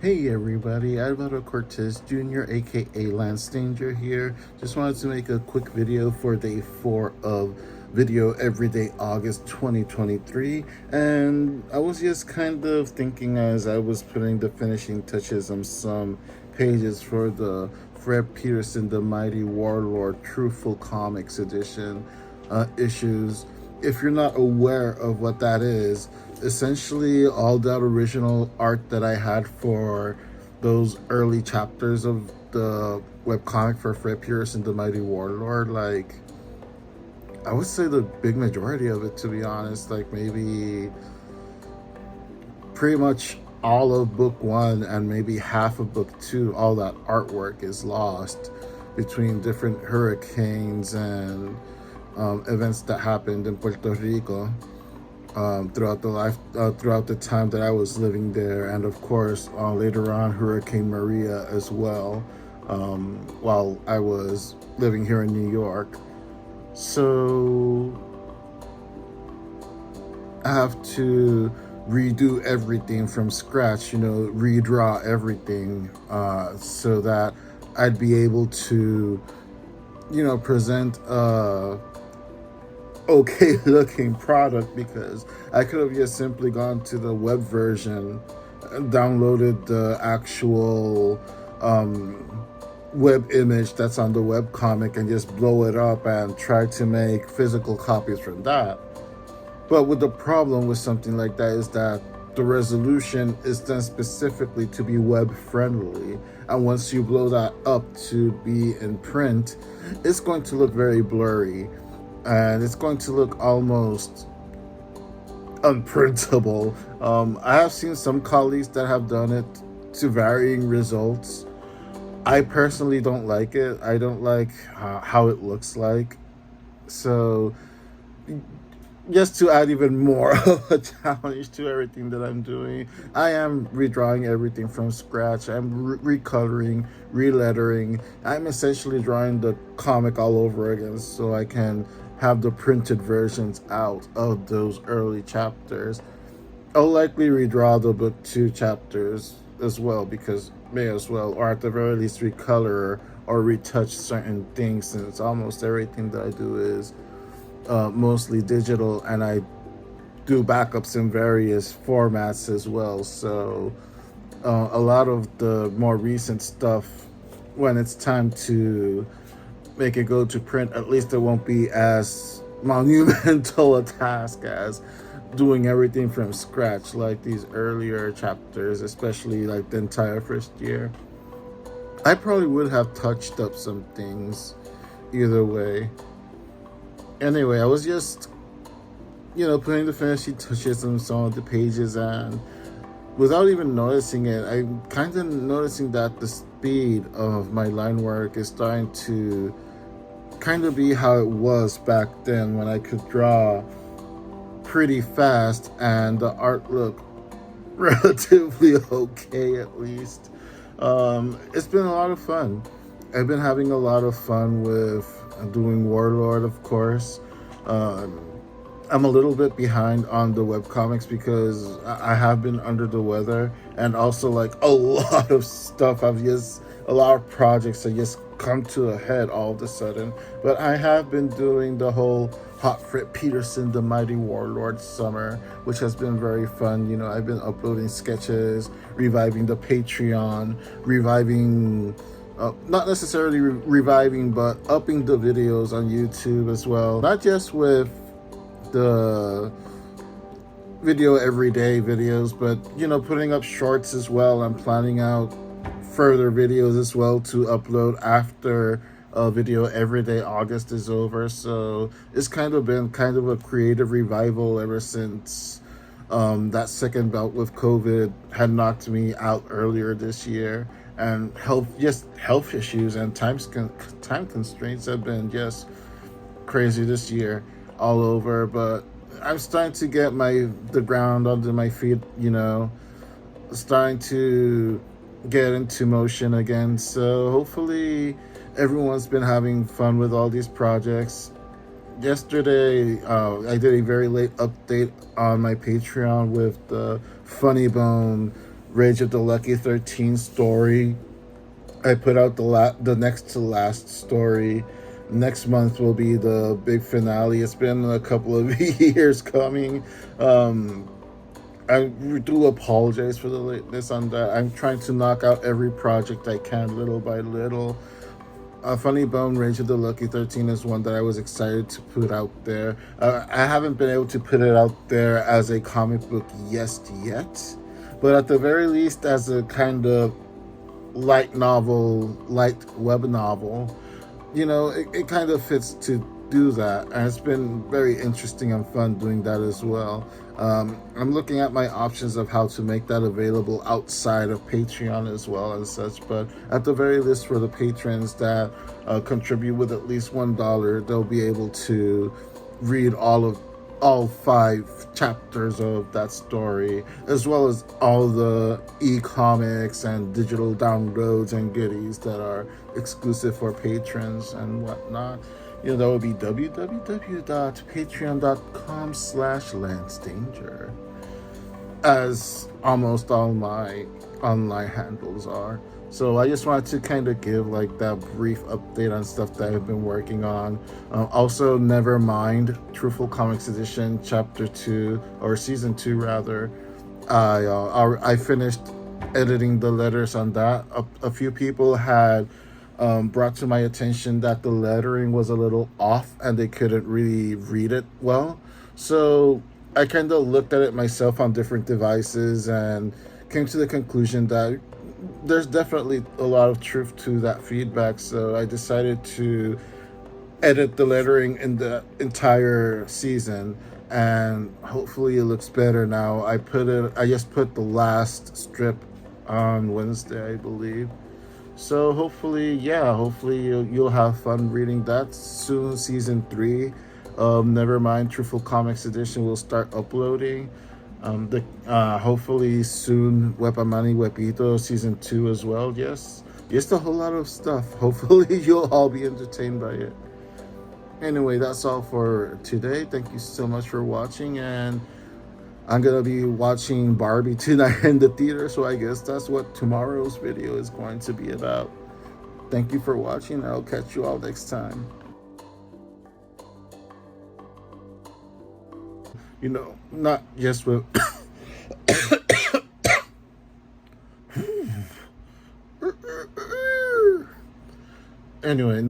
Hey everybody, Alvaro Cortez Jr., aka Lance Danger here. Just wanted to make a quick video for day 4 of Video Everyday August 2023. And I was just kind of thinking as I was putting the finishing touches on some pages for the Fred Peterson The Mighty Warlord Truthful Comics edition issues. If you're not aware of what that is, essentially all that original art that I had for those early chapters of the webcomic for Fred Pearson, The Mighty Warlord, like, I would say the big majority of it, to be honest, like maybe pretty much all of book 1 and maybe half of book 2, all that artwork is lost between different hurricanes and events that happened in Puerto Rico throughout the time that I was living there, and of course later on Hurricane Maria as well, while I was living here in New York. So I have to redo everything from scratch, redraw everything, so that I'd be able to, present okay looking product, because I could have just simply gone to the web version and downloaded the actual web image that's on the web comic and just blow it up and try to make physical copies from that. But with the problem with something like that is that the resolution is done specifically to be web friendly, and once you blow that up to be in print, it's going to look very blurry and it's going to look almost unprintable. I have seen some colleagues that have done it to varying results. I personally don't like it. I don't like how it looks like. So just to add even more of a challenge to everything that I'm doing, I am redrawing everything from scratch. I'm recoloring, relettering. I'm essentially drawing the comic all over again so I can have the printed versions out of those early chapters. I'll likely redraw the book 2 chapters as well, because may as well, or at the very least recolor or retouch certain things, since almost everything that I do is mostly digital, and I do backups in various formats as well. So a lot of the more recent stuff, when it's time to make it go to print, at least it won't be as monumental a task as doing everything from scratch like these earlier chapters, especially like the entire first year. I probably would have touched up some things either way. Anyway, I was just putting the finishing touches on some of the pages, and without even noticing it, I'm kind of noticing that the speed of my line work is starting to kind of be how it was back then, when I could draw pretty fast and the art looked relatively okay, at least. It's been a lot of fun. I've been having a lot of fun with doing Warlord, of course. I'm a little bit behind on the webcomics because I have been under the weather, and also like a lot of stuff. A lot of projects that just come to a head all of a sudden. But I have been doing the whole Hot Fred Peterson, The Mighty Warlord summer, which has been very fun. I've been uploading sketches, reviving the Patreon, reviving, not necessarily reviving, but upping the videos on YouTube as well. Not just with the video everyday videos, but putting up shorts as well. I'm planning out further videos as well to upload after Video Everyday August is over. So it's kind of been a creative revival ever since that second bout with COVID had knocked me out earlier this year, and health issues and time constraints have been just crazy this year all over. But I'm starting to get the ground under my feet, starting to get into motion again. So hopefully everyone's been having fun with all these projects. Yesterday, I did a very late update on my Patreon with the Funny Bone Rage of the Lucky 13 story. I put out the next to last story. Next month will be the big finale. It's been a couple of years coming. Um, I do apologize for the lateness on that. I'm trying to knock out every project I can little by little. Funny Bone Rage of the Lucky 13 is one that I was excited to put out there. I haven't been able to put it out there as a comic book yet, but at the very least as a kind of light novel, light web novel, it kind of fits to do that. And it's been very interesting and fun doing that as well. I'm looking at my options of how to make that available outside of Patreon as well and such. But at the very least, for the patrons that contribute with at least $1, they'll be able to read all 5 chapters of that story, as well as all the e-comics and digital downloads and goodies that are exclusive for patrons and whatnot. That would be www.patreon.com/LanceDanger, as almost all my online handles are. So I just wanted to kind of give like that brief update on stuff that I've been working on. Also, Nevermind, Truthful Comics Edition, Chapter 2, or Season 2 rather. I finished editing the letters on that. A few people had brought to my attention that the lettering was a little off and they couldn't really read it well. So I kind of looked at it myself on different devices and came to the conclusion that there's definitely a lot of truth to that feedback. So I decided to edit the lettering in the entire season, and hopefully it looks better now. I just put the last strip on Wednesday, I believe. So hopefully you'll have fun reading that soon. Season 3, Nevermind, Truthful Comics Edition will start uploading. Hopefully soon, Wepamani Wepito Season 2 as well. Yes, a whole lot of stuff. Hopefully you'll all be entertained by it. Anyway, that's all for today. Thank you so much for watching, and I'm gonna be watching Barbie tonight in the theater, so I guess that's what tomorrow's video is going to be about. Thank you for watching. I'll catch you all next time. Not just with anyway.